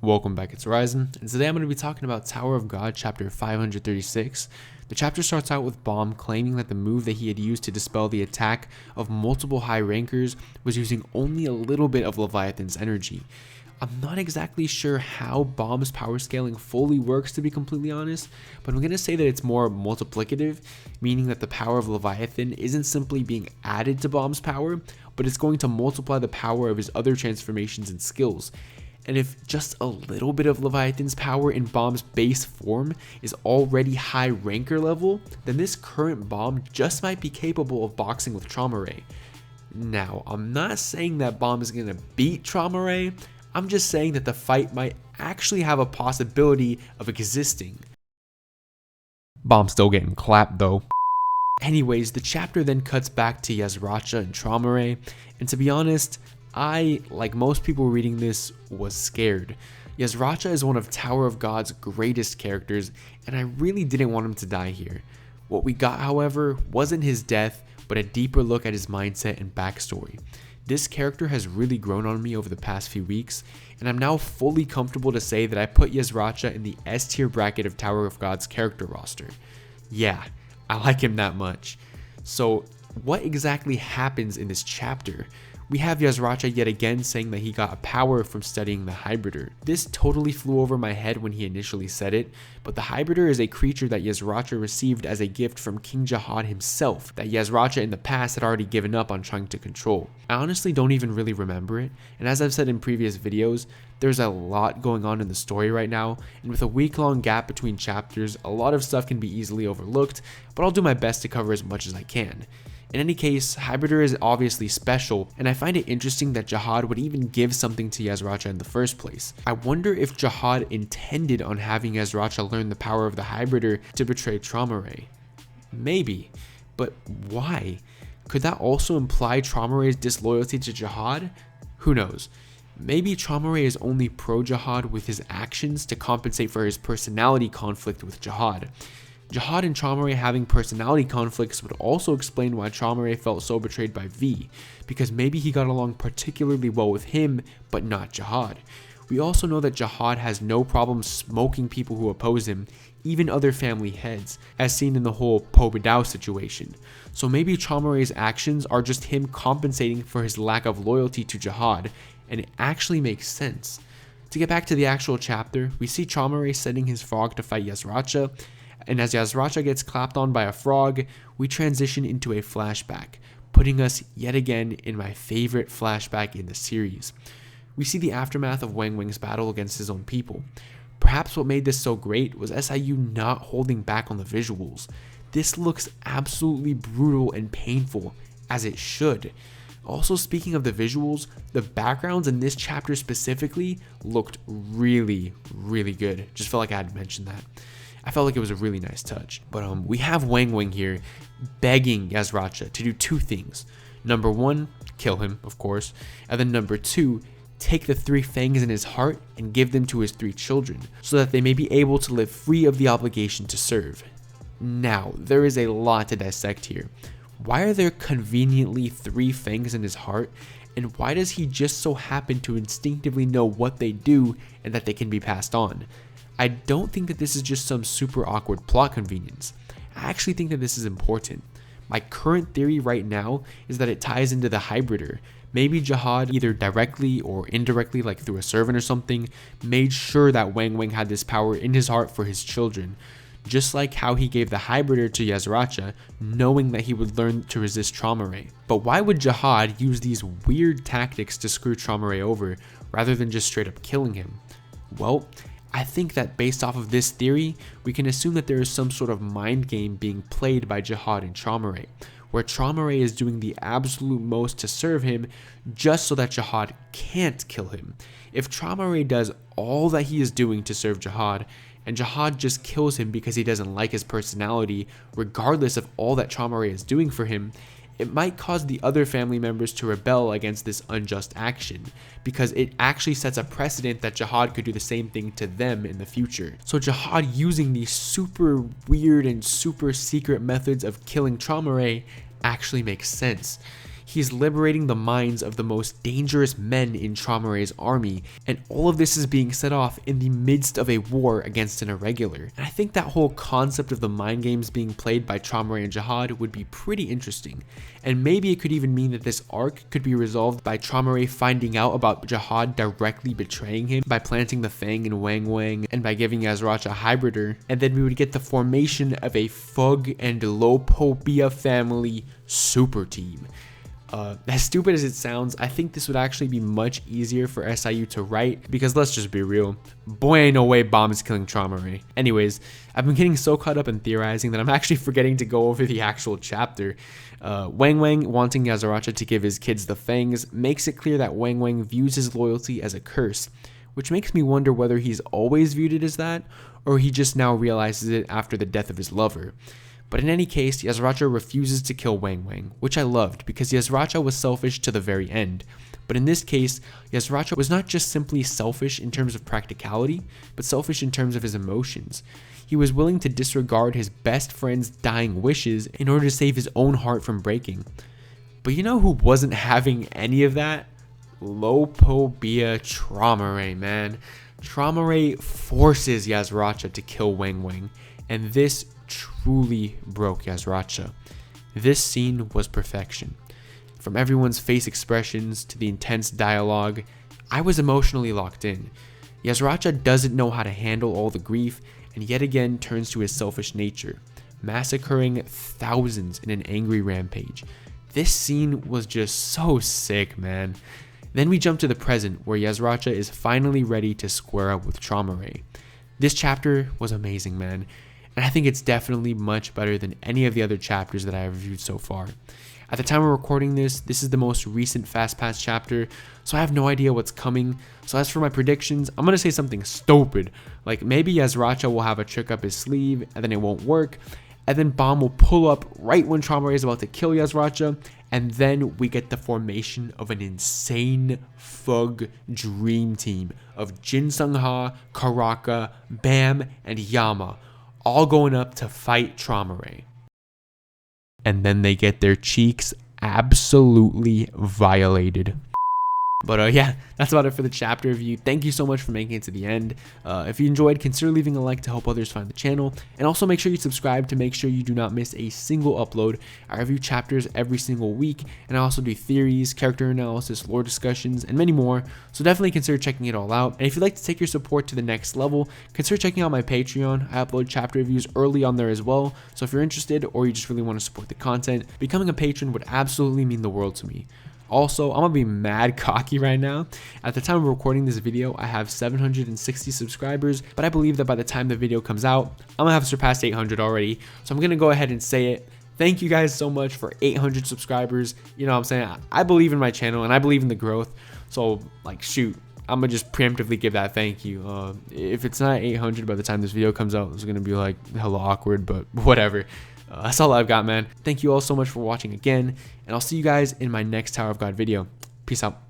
Welcome back, it's Horizon, and today I'm going to be talking about Tower of God chapter 536. The chapter starts out with Baum claiming that the move that he had used to dispel the attack of multiple high rankers was using only a little bit of Leviathan's energy. I'm not exactly sure how Baum's power scaling fully works, to be completely honest, but I'm going to say that it's more multiplicative, meaning that the power of Leviathan isn't simply being added to Baum's power, but it's going to multiply the power of his other transformations and skills. And if just a little bit of Leviathan's power in Baum's base form is already high ranker level, then this current Baum just might be capable of boxing with Trauma Ray. Now, I'm not saying that Baum is going to beat Trauma Ray, I'm just saying that the fight might actually have a possibility of existing. Baum's still getting clapped though. Anyways, the chapter then cuts back to Yasratcha and Trauma Ray, and to be honest, I, like most people reading this, was scared. Yasratcha is one of Tower of God's greatest characters, and I really didn't want him to die here. What we got, however, wasn't his death, but a deeper look at his mindset and backstory. This character has really grown on me over the past few weeks, and I'm now fully comfortable to say that I put Yasratcha in the S tier bracket of Tower of God's character roster. Yeah, I like him that much. So, what exactly happens in this chapter? We have Yasratcha yet again saying that he got a power from studying the Hybrider. This totally flew over my head when he initially said it, but the Hybrider is a creature that Yasratcha received as a gift from King Jihad himself, that Yasratcha in the past had already given up on trying to control. I honestly don't even really remember it, and as I've said in previous videos, there's a lot going on in the story right now, and with a week-long gap between chapters, a lot of stuff can be easily overlooked, but I'll do my best to cover as much as I can. In any case, Hybrider is obviously special, and I find it interesting that Jihad would even give something to Yasratcha in the first place. I wonder if Jihad intended on having Yasratcha learn the power of the Hybrider to betray Trauma Ray. Maybe, but why? Could that also imply Trauma Ray's disloyalty to Jihad? Who knows? Maybe Trauma Ray is only pro-Jihad with his actions to compensate for his personality conflict with Jihad. Jihad and Trauma Ray having personality conflicts would also explain why Trauma Ray felt so betrayed by V, because maybe he got along particularly well with him, but not Jihad. We also know that Jihad has no problem smoking people who oppose him, even other family heads, as seen in the whole Pobedao situation. So maybe Trauma Ray's actions are just him compensating for his lack of loyalty to Jihad, and it actually makes sense. To get back to the actual chapter, we see Trauma Ray sending his frog to fight Yasratcha, and as Yasratcha gets clapped on by a frog, we transition into a flashback, putting us yet again in my favorite flashback in the series. We see the aftermath of Wang Wang's battle against his own people. Perhaps what made this so great was SIU not holding back on the visuals. This looks absolutely brutal and painful, as it should. Also, speaking of the visuals, the backgrounds in this chapter specifically looked really good. Just felt like I had to mention that. I felt like it was a really nice touch. But we have Wang Wang here begging Yasratcha to do two things. Number one, kill him, of course. And then number two, take the 3 fangs in his heart and give them to his 3 children, so that they may be able to live free of the obligation to serve. Now, there is a lot to dissect here. Why are there conveniently 3 fangs in his heart? And why does he just so happen to instinctively know what they do and that they can be passed on? I don't think that this is just some super awkward plot convenience. I actually think that this is important. My current theory right now is that it ties into the Hybrider. Maybe Jihad, either directly or indirectly, like through a servant or something, made sure that Wang Wang had this power in his heart for his children. Just like how he gave the Hybrider to Yasratcha, knowing that he would learn to resist Trauma Ray. But why would Jihad use these weird tactics to screw Trauma Ray over, rather than just straight up killing him? Well, I think that based off of this theory, we can assume that there is some sort of mind game being played by Jihad and Trauma Ray, where Trauma Ray is doing the absolute most to serve him just so that Jihad can't kill him. If Trauma Ray does all that he is doing to serve Jihad, and Jihad just kills him because he doesn't like his personality, regardless of all that Trauma Ray is doing for him, it might cause the other family members to rebel against this unjust action, because it actually sets a precedent that Jihad could do the same thing to them in the future. So Jihad using these super weird and super secret methods of killing Trauma Ray actually makes sense. he's liberating the minds of the most dangerous men in Traumare's army, and all of this is being set off in the midst of a war against an irregular. And I think that whole concept of the mind games being played by Traumare and Jihad would be pretty interesting, and maybe it could even mean that this arc could be resolved by Traumare finding out about Jihad directly betraying him by planting the Fang in Wang Wang and by giving Yasratcha a hybrider, and then we would get the formation of a Fug and Lopopia family super team. As stupid as it sounds, I think this would actually be much easier for SIU to write, because let's just be real, boy ain't no way Bomb is killing Traumare. Anyways, I've been getting so caught up in theorizing that I'm actually forgetting to go over the actual chapter. Wang Wang wanting Yasratcha to give his kids the Fangs makes it clear that Wang Wang views his loyalty as a curse, which makes me wonder whether he's always viewed it as that, or he just now realizes it after the death of his lover. But in any case, Yasratcha refuses to kill Wang Wang, which I loved because Yasratcha was selfish to the very end. But in this case, Yasratcha was not just simply selfish in terms of practicality, but selfish in terms of his emotions. He was willing to disregard his best friend's dying wishes in order to save his own heart from breaking. But you know who wasn't having any of that? Lopopia Traumare, man. Traumare forces Yasratcha to kill Wang Wang, and this truly broke Yasratcha. This scene was perfection. From everyone's face expressions to the intense dialogue, I was emotionally locked in. Yasratcha doesn't know how to handle all the grief and yet again turns to his selfish nature, massacring thousands in an angry rampage. This scene was just so sick, man. Then we jump to the present, where Yasratcha is finally ready to square up with Traumare. This chapter was amazing, man. And I think it's definitely much better than any of the other chapters that I have reviewed so far. At the time of recording this is the most recent Fast Pass chapter, so I have no idea what's coming. So as for my predictions, I'm going to say something stupid, like maybe Yasratcha will have a trick up his sleeve and then it won't work, and then Bomb will pull up right when Traumare is about to kill Yasratcha, and then we get the formation of an insane Fug dream team of Jin Sung-ha, Karaka, Bam, and Yama, all going up to fight Traumare. And then they get their cheeks absolutely violated. But yeah, that's about it for the chapter review. Thank you so much for making it to the end. If you enjoyed, consider leaving a like to help others find the channel. And also make sure you subscribe to make sure you do not miss a single upload. I review chapters every single week, and I also do theories, character analysis, lore discussions, and many more. So definitely consider checking it all out. And if you'd like to take your support to the next level, consider checking out my Patreon. I upload chapter reviews early on there as well. So if you're interested or you just really want to support the content, becoming a patron would absolutely mean the world to me. Also, I'm gonna be mad cocky right now. At the time of recording this video, I have 760 subscribers, but I believe that by the time the video comes out, I'm gonna have surpassed 800 already. So I'm gonna go ahead and say it. Thank you guys so much for 800 subscribers. You know what I'm saying? I believe in my channel and I believe in the growth. So like, shoot, I'm gonna just preemptively give that thank you. If it's not 800 by the time this video comes out, it's gonna be like hella awkward, but whatever. That's all I've got, man. Thank you all so much for watching again, and I'll see you guys in my next Tower of God video. Peace out.